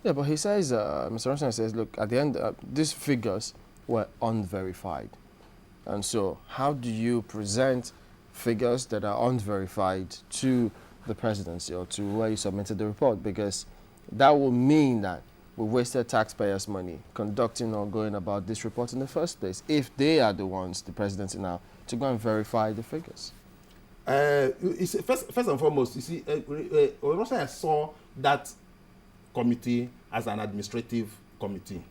Yeah, but he says, Mr. Oronsanye says, look, at the end, these figures were unverified. And so how do you present figures that are unverified to the presidency or to where you submitted the report? Because that will mean that we wasted taxpayers' money conducting or going about this report in the first place, if they are the ones, the presidency now, to go and verify the figures. First and foremost, you see, Oronsanye saw that committee as an administrative committee.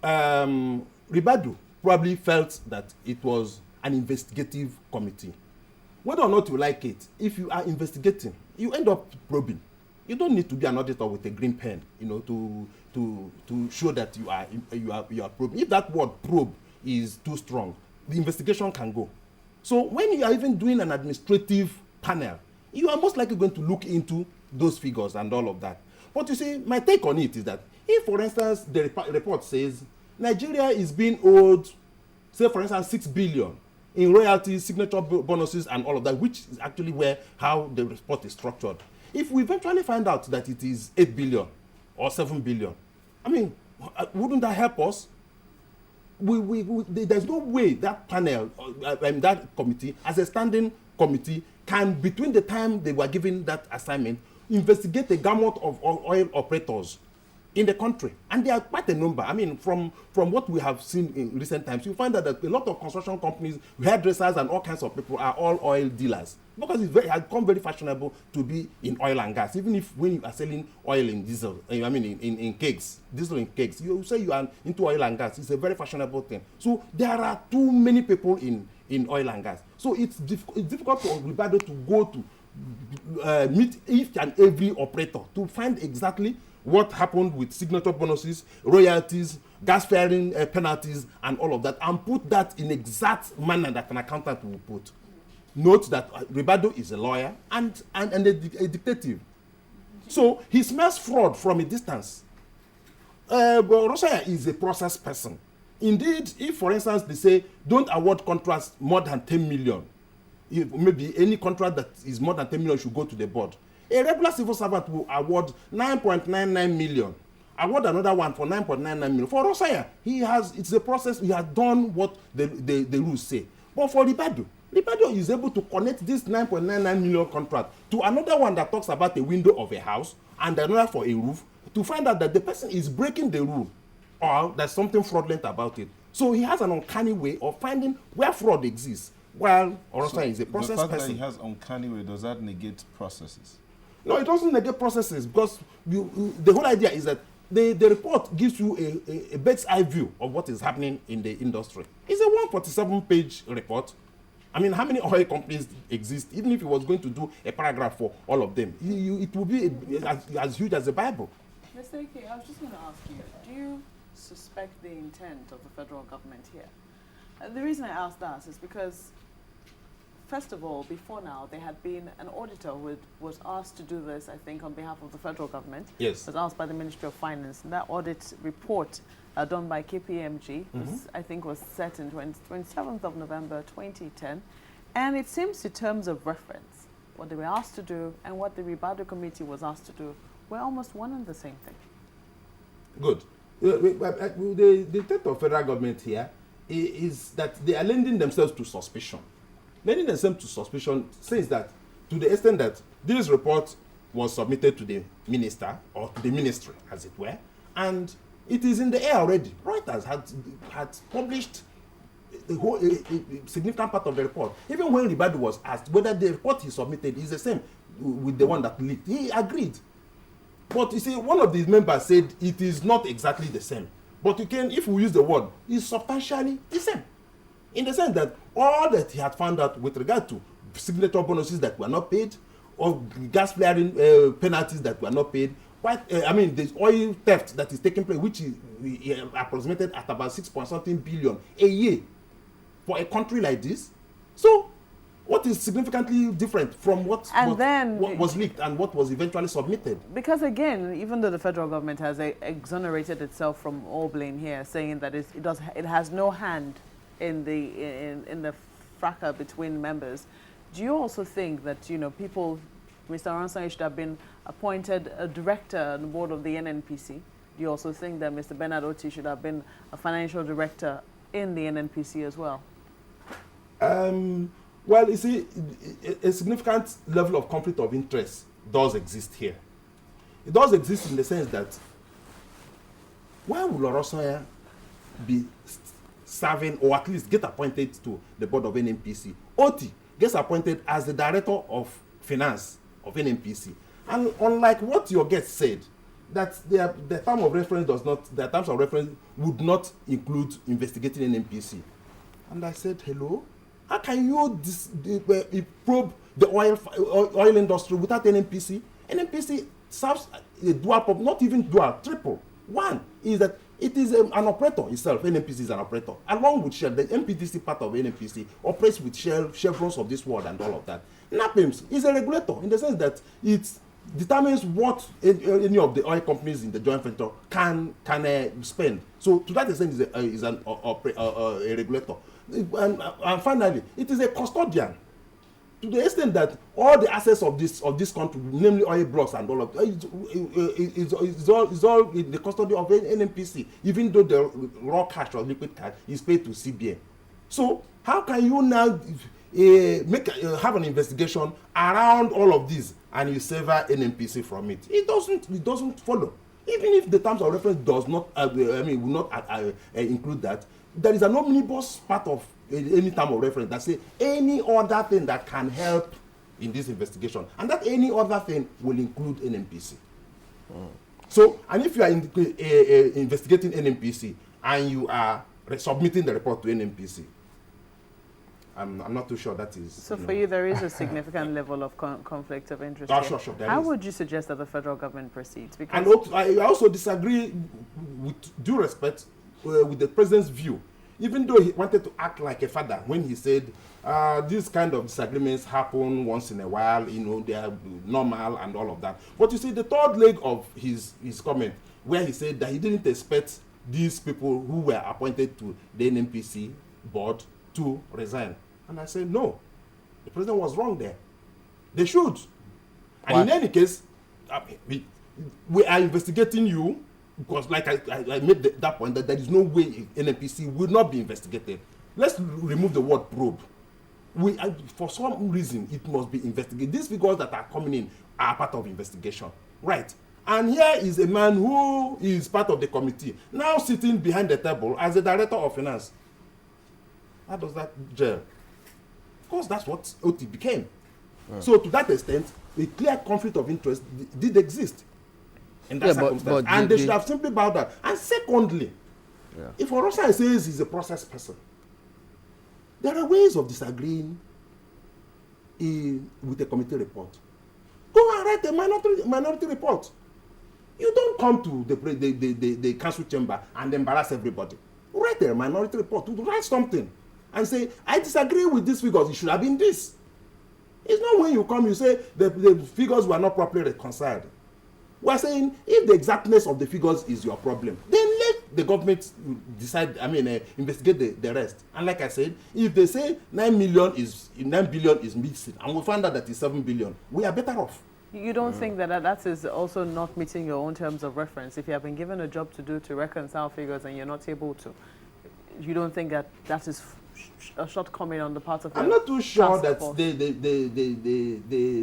Ribadu probably felt that it was an investigative committee. Whether or not you like it, if you are investigating, you end up probing. You don't need to be an auditor with a green pen, you know, to show that you are probing. If that word probe is too strong, the investigation can go. So when you are even doing an administrative panel, you are most likely going to look into those figures and all of that. But you see, my take on it is that if, for instance, the report says Nigeria is being owed, say, for instance, 6 billion in royalties, signature bonuses, and all of that, which is actually how the report is structured. If we eventually find out that it is 8 billion or 7 billion, I mean, wouldn't that help us? There's no way that panel, that committee, as a standing committee, can, between the time they were given that assignment, investigate a gamut of oil operators in the country. And there are quite a number. I mean, from what we have seen in recent times, you find that a lot of construction companies, hairdressers, and all kinds of people are all oil dealers. Because it has become very fashionable to be in oil and gas. Even if when you are selling oil in diesel, I mean in kegs, diesel in kegs, you say you are into oil and gas. It's a very fashionable thing. So there are too many people in oil and gas. So it's difficult for Ribadu to go to meet each and every operator to find exactly what happened with signature bonuses, royalties, gas flaring penalties, and all of that, and put that in exact manner that an accountant will put. Note that Ribadu is a lawyer and a detective. So he smells fraud from a distance. Oronsanye is a process person. Indeed, if, for instance, they say, don't award contracts more than 10 million, maybe any contract that is more than 10 million should go to the board. A regular civil servant will award 9.99 million. Award another one for 9.99 million. For Oronsanye, it's a process. He has done what the rules say. But for Ribadu is able to connect this 9.99 million contract to another one that talks about a window of a house and another for a roof, to find out that the person is breaking the rule or there's something fraudulent about it. So he has an uncanny way of finding where fraud exists, while Oronsanye is a process person. The fact that he has uncanny way, does that negate processes? No, it doesn't negate processes, because the whole idea is that the report gives you a bird's eye view of what is happening in the industry. It's a 147-page report. I mean, how many oil companies exist? Even if it was going to do a paragraph for all of them, it would be as huge as the Bible. Mr. Ike, I was just going to ask you, do you suspect the intent of the federal government here? The reason I ask that is because, first of all, before now, there had been an auditor who was asked to do this, I think, on behalf of the federal government. Yes. Was asked by the Ministry of Finance. And that audit report done by KPMG, I think was set in 27th of November 2010. And it seems, in terms of reference, what they were asked to do and what the Ribadu committee was asked to do were almost one and the same thing. Good. The intent of federal government here is that they are lending themselves to suspicion. Lending themselves to suspicion says that, to the extent that this report was submitted to the minister, or to the ministry, as it were, and it is in the air already. Reuters had published the whole a significant part of the report. Even when Ribadu was asked whether the report he submitted is the same with the one that leaked, he agreed. But you see, one of the members said it is not exactly the same. But you can, if we use the word, it's substantially the same. In the sense that all that he had found out with regard to signature bonuses that were not paid, or gas flaring penalties that were not paid, the oil theft that is taking place, which is approximated at about 6-something billion a year for a country like this. So, what is significantly different from what was leaked and what was eventually submitted? Because again, even though the federal government has exonerated itself from all blame here, saying that it has no hand in the fracas between members, do you also think that people Mr. Oronsanye should have been appointed a director on the board of the NNPC? Do you also think that Mr. Bernard Oti should have been a financial director in the NNPC as well? Well, you see, a significant level of conflict of interest does exist here. It does exist in the sense that why would Oronsanye be serving or at least get appointed to the board of NNPC? Oti gets appointed as the director of finance of NNPC. And unlike what your guest said, that the term of reference does not, the terms of reference would not include investigating NNPC. And I said, hello? How can you probe the oil industry without NNPC? NNPC serves a dual purpose, not even dual, triple. One is that it is an operator itself. NNPC is an operator. Along with Shell, the MPDC part of NNPC operates with chevrons of this world and all of that. NAPIMS is a regulator in the sense that it determines what any of the oil companies in the joint venture can spend. So to that extent, is a regulator. And finally, it is a custodian. To the extent that all the assets of this country, namely oil blocks and all of that, is all in the custody of NNPC, even though the raw cash or liquid cash is paid to CBN. So how can you now have an investigation around all of this and you sever NNPC from it? It doesn't follow. Even if the terms of reference does not, will not include that, there is an omnibus part of any term of reference that say any other thing that can help in this investigation, and that any other thing will include NNPC. So, and if you are investigating NNPC and you are submitting the report to NNPC, I'm not too sure that is. So for you, there is a significant level of conflict of interest. Sure. How would you suggest that the federal government proceeds? Because and I also disagree, with due respect, with the president's view. Even though he wanted to act like a father when he said these kind of disagreements happen once in a while, they are normal and all of that. But you see, the third leg of his comment, where he said that he didn't expect these people who were appointed to the NNPC board to resign. And I said, no, the president was wrong there. They should. And in any case, we are investigating you, because like I made that point, that there is no way NNPC will not be investigated. Let's remove the word probe. For some reason, it must be investigated. These figures that are coming in are part of investigation. Right. And here is a man who is part of the committee, now sitting behind the table as the director of finance. How does that gel? Of course, that's what OT became. So to that extent, a clear conflict of interest did exist in that circumstance. And they should have simply bowed down. And secondly, if Oronsanye says he's a process person, there are ways of disagreeing with a committee report. Go and write a minority report. You don't come to the council chamber and embarrass everybody. Write a minority report. Write something and say, I disagree with these figures. It should have been this. It's not when you come, you say the figures were not properly reconciled. We're saying if the exactness of the figures is your problem, then let the government decide, investigate the rest. And like I said, if they say 9 billion is missing and we find out that it's 7 billion, we are better off. You don't think that is also not meeting your own terms of reference? If you have been given a job to do to reconcile figures and you're not able to, you don't think that is a shortcoming on the part of? I'm not too sure that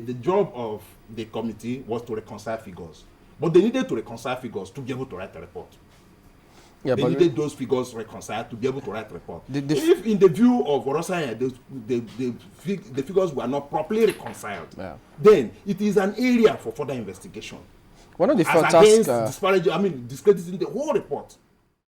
the job of the committee was to reconcile figures, but they needed to reconcile figures to be able to write a report. They needed those figures reconciled to be able to write a report. If in the view of Oronsanye, the figures were not properly reconciled, then it is an area for further investigation. One of the discrediting the whole report.